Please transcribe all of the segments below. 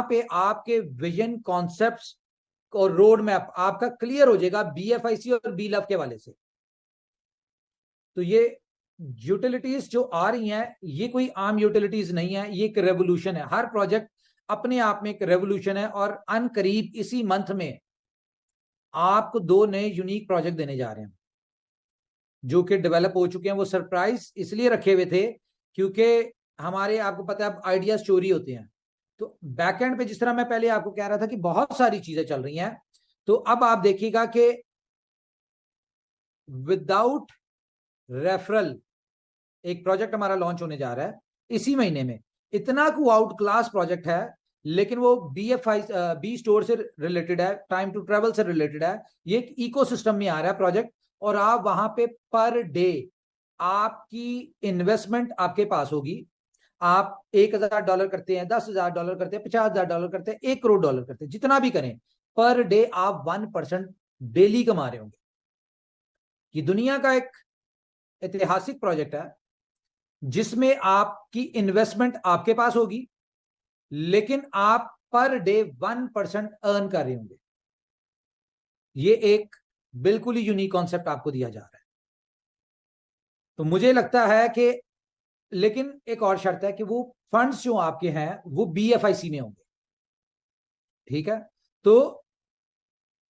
पे आपके vision concepts और रोड मैप आपका क्लियर हो जाएगा BFIC और बी लव के वाले से। तो ये यूटिलिटीज जो आ रही हैं ये कोई आम यूटिलिटीज नहीं है, ये एक रेवोल्यूशन है। हर प्रोजेक्ट अपने आप में एक रेवोल्यूशन है। और अनकरीब इसी मंथ में आपको 2 नए यूनिक प्रोजेक्ट देने जा रहे हैं जो कि डेवलप हो चुके हैं। वो सरप्राइज इसलिए रखे हुए थे क्योंकि हमारे, आपको पता है, आइडियाज चोरी होते हैं। तो बैकएंड पे जिस तरह मैं पहले आपको कह रहा था कि बहुत सारी चीजें चल रही हैं, तो अब आप देखिएगा कि विदाउट रेफरल एक प्रोजेक्ट हमारा लॉन्च होने जा रहा है इसी महीने में। इतना को आउट क्लास प्रोजेक्ट है, लेकिन वो BFI बी स्टोर से रिलेटेड है, टाइम टू ट्रेवल से रिलेटेड है। ये एक इकोसिस्टम में आ रहा है प्रोजेक्ट, और आप वहां पे पर डे आपकी इन्वेस्टमेंट आपके पास होगी। आप $1,000 करते हैं, $10,000 करते हैं, $50,000 करते हैं, $1 करोड़ करते हैं, जितना भी करें, पर डे आप 1% डेली कमा रहे होंगे। ये दुनिया का एक ऐतिहासिक प्रोजेक्ट है जिसमें आपकी इन्वेस्टमेंट आपके पास होगी, लेकिन आप पर डे 1% अर्न कर रहे होंगे। ये एक बिल्कुल ही यूनिक कॉन्सेप्ट आपको दिया जा रहा है। तो मुझे लगता है कि, लेकिन एक और शर्त है कि वो फंड्स जो आपके हैं वो BFIC में होंगे। ठीक है? तो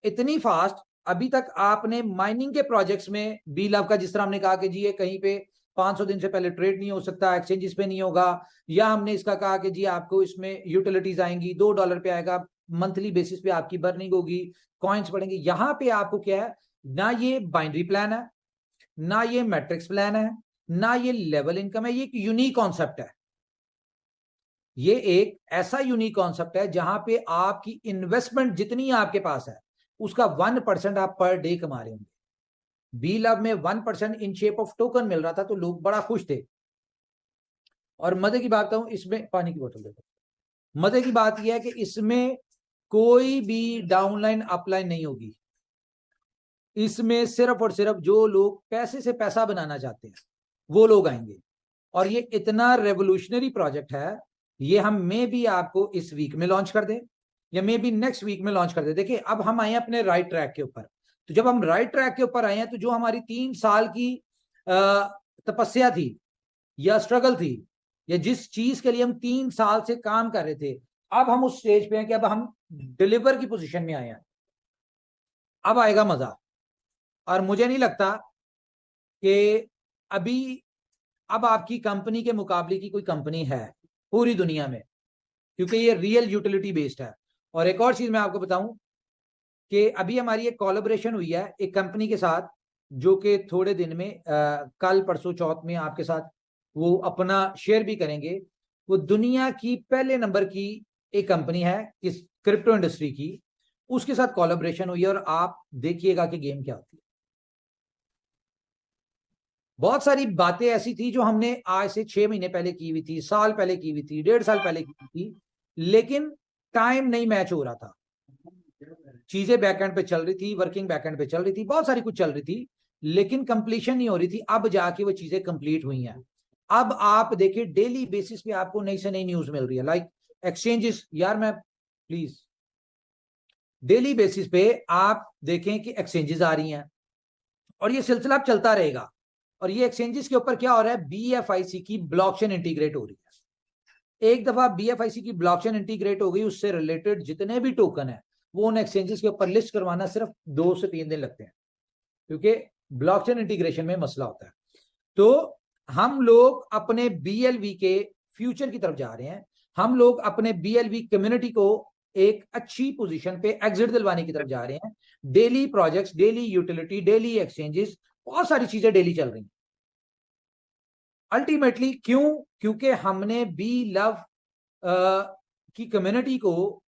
इतनी फास्ट अभी तक आपने माइनिंग के प्रोजेक्ट्स में बी लव का, जिस तरह हमने कहा कि जी ये कहीं पे 500 दिन से पहले ट्रेड नहीं हो सकता, एक्सचेंजेस पे नहीं होगा, या हमने इसका कहा कि जी आपको इसमें यूटिलिटीज आएंगी, $2 पे आएगा, मंथली बेसिस पे आपकी बर्निंग होगी, कॉइन्स बढ़ेंगे। यहां पे आपको क्या है, ना ये बाइनरी प्लान है, ना ये मैट्रिक्स प्लान है, ना ये लेवल इनकम है। ये एक यूनिक कॉन्सेप्ट है। ये एक ऐसा यूनिक कॉन्सेप्ट है जहां पे आपकी इन्वेस्टमेंट जितनी आपके पास है उसका 1% आप पर डे कमा रहे होंगे। बी लव में 1% इन शेप ऑफ टोकन मिल रहा था, तो लोग बड़ा खुश थे। और मजे की बात हूं, इसमें पानी की बोतल देखो, मजे की बात यह है कि इसमें कोई भी डाउनलाइन अपलाइन नहीं होगी। इसमें सिर्फ और सिर्फ जो लोग पैसे से पैसा बनाना चाहते हैं वो लोग आएंगे। और ये इतना रेवोल्यूशनरी प्रोजेक्ट है, ये हम मे भी आपको इस वीक में लॉन्च कर दें या मे बी नेक्स्ट वीक में लॉन्च कर दें। देखिए, अब हम आए हैं अपने राइट ट्रैक के ऊपर। तो जब हम राइट ट्रैक के ऊपर आए हैं, तो जो हमारी 3 साल की तपस्या थी या स्ट्रगल थी, या जिस चीज के लिए हम 3 साल से काम कर रहे थे, अब हम उस स्टेज पे हैं कि अब हम डिलीवर की पोजीशन में आए हैं। अब आएगा मजा। और मुझे नहीं लगता कि अभी अब आपकी कंपनी के मुकाबले की कोई कंपनी है पूरी दुनिया में, क्योंकि ये रियल यूटिलिटी बेस्ड है। और एक और चीज मैं आपको बताऊं कि अभी हमारी एक कोलैबोरेशन हुई है एक कंपनी के साथ, जो कि थोड़े दिन में कल परसों चौथ में आपके साथ वो अपना शेयर भी करेंगे। वो दुनिया की पहले नंबर की एक कंपनी है इस क्रिप्टो इंडस्ट्री की, उसके साथ कोलैबोरेशन हुई है। और आप देखिएगा कि गेम क्या होती है। बहुत सारी बातें ऐसी थी जो हमने आज से 6 महीने पहले की हुई थी, साल पहले की हुई थी, 1.5 साल पहले की हुई थी, लेकिन टाइम नहीं मैच हो रहा था। चीजें बैकएंड पे चल रही थी, वर्किंग बैकएंड पे चल रही थी, बहुत सारी कुछ चल रही थी, लेकिन कंप्लीशन नहीं हो रही थी। अब जाके वो चीजें कंप्लीट हुई हैं। अब आप देखिए डेली बेसिस पे आपको नई से नई न्यूज मिल रही है, लाइक एक्सचेंजेस। यार मैं प्लीज, डेली बेसिस पे आप देखें कि एक्सचेंजेस आ रही हैं, और ये सिलसिला अब चलता रहेगा। और ये एक्सचेंजेस के ऊपर क्या हो रहा है, BFIC की ब्लॉकचेन इंटीग्रेट हो रही है। एक दफा BFIC की ब्लॉकचेन इंटीग्रेट हो गई, उससे रिलेटेड जितने भी टोकन है वो उन एक्सचेंजेस के ऊपर लिस्ट करवाना सिर्फ 2 से 3 दिन लगते हैं, क्योंकि ब्लॉकचेन इंटीग्रेशन में मसला होता है। तो हम लोग अपने BLV के फ्यूचर की तरफ जा रहे हैं। हम लोग अपने BLV कम्युनिटी को एक अच्छी पोजीशन पे एग्जिट दिलवाने की तरफ जा रहे हैं। Daily projects, daily utility, daily exchanges, बहुत सारी चीजें डेली चल रही हैं। अल्टीमेटली क्यों? क्योंकि हमने बी लव की कम्युनिटी को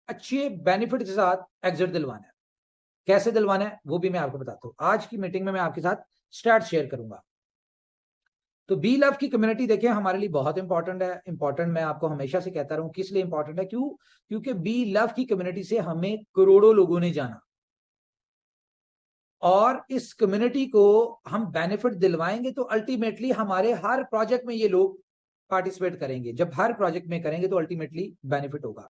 अच्छे बेनिफिट के साथ एग्जिट दिलवाना है। कैसे दिलवाना है वो भी मैं आपको बताता हूं। आज की मीटिंग में मैं आपके साथ स्टार्ट शेयर करूंगा। तो बी लव की कम्युनिटी देखिए हमारे लिए बहुत इंपॉर्टेंट है। इंपॉर्टेंट मैं आपको हमेशा से कहता रहूं, किस लिए इंपॉर्टेंट है? क्योंकि बी लव की कम्युनिटी से हमें करोड़ों लोगों ने जाना, और इस कम्युनिटी को हम बेनिफिट दिलवाएंगे तो अल्टीमेटली हमारे हर प्रोजेक्ट में ये लोग पार्टिसिपेट करेंगे। जब हर प्रोजेक्ट में करेंगे तो अल्टीमेटली बेनिफिट होगा।